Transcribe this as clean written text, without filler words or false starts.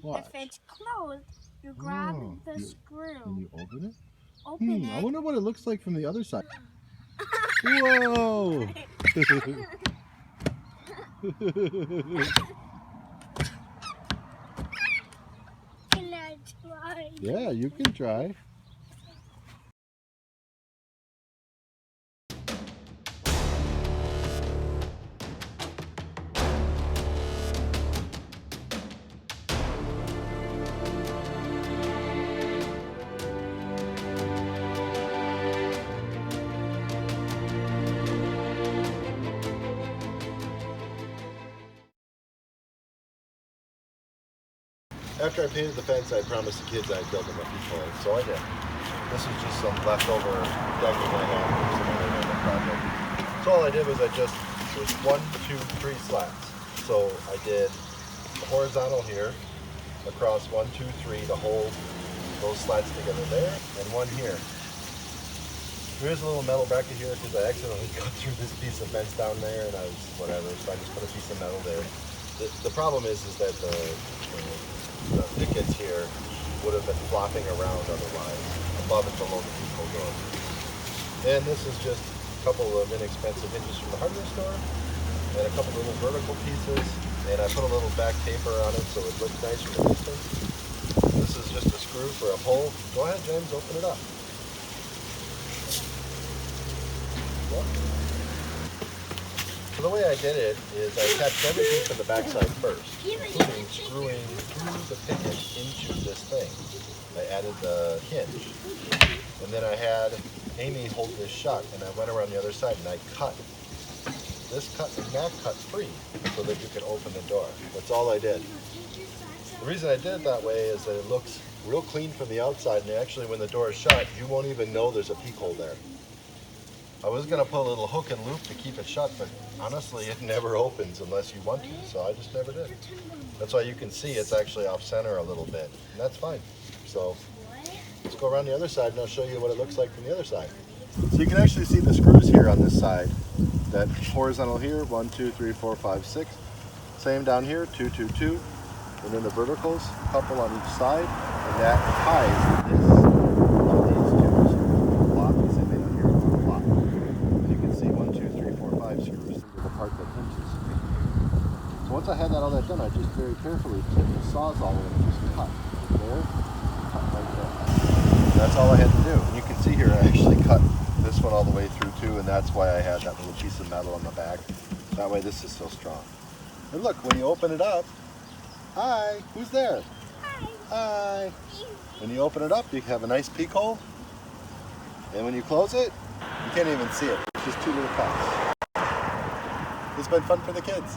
Watch. If it's closed, you grab the screw. Can you open it? Open it. I wonder what it looks like from the other side. Whoa! Can I try? Yeah, you can try. After I painted the fence, I promised the kids I'd build them a peephole, so I did. This is just some leftover decking I had from some other random project. So all I did was there's 1, 2, 3 slats. So I did a horizontal here, across 1, 2, 3 to hold those slats together there, and one here. There is a little metal bracket here because I accidentally cut through this piece of fence down there, and I was whatever, so I just put a piece of metal there. The problem is that the thickets here would have been flopping around otherwise, above and below the peephole door. And this is just a couple of inexpensive hinges from the hardware store, and a couple little vertical pieces, and I put a little back taper on it so it looks nice from a distance. This is just a screw for a hole. Go ahead, James, open it up. So the way I did it is I attached everything to the backside first, including screwing through the picket into this thing. I added the hinge, and then I had Amy hold this shut, and I went around the other side and I cut this cut and that cut free so that you could open the door. That's all I did. The reason I did it that way is that it looks real clean from the outside, and actually when the door is shut, you won't even know there's a peek hole there. I was going to put a little hook and loop to keep it shut, but honestly it never opens unless you want to, so I just never did. That's why you can see it's actually off center a little bit, and that's fine. So let's go around the other side and I'll show you what it looks like from the other side. So you can actually see the screws here on this side. That horizontal here, 1, 2, 3, 4, 5, 6. Same down here, 2, 2, 2. And then the verticals, a couple on each side, and that ties this of these two block. Same thing down here, one block. And you can see 1, 2, 3, 4, 5 screws into the part that hinges. So once I had all that done, I just very carefully took the sawzall in and just cut there, cut right there. That's all I had to do. And you can see here, I actually cut this one all the way through too, and that's why I had that little piece of metal on the back. That way this is so strong. And look, when you open it up, hi, who's there? Hi. Hi. When you open it up, you have a nice peek hole. And when you close it, you can't even see it. It's just 2 little cuts. It's been fun for the kids.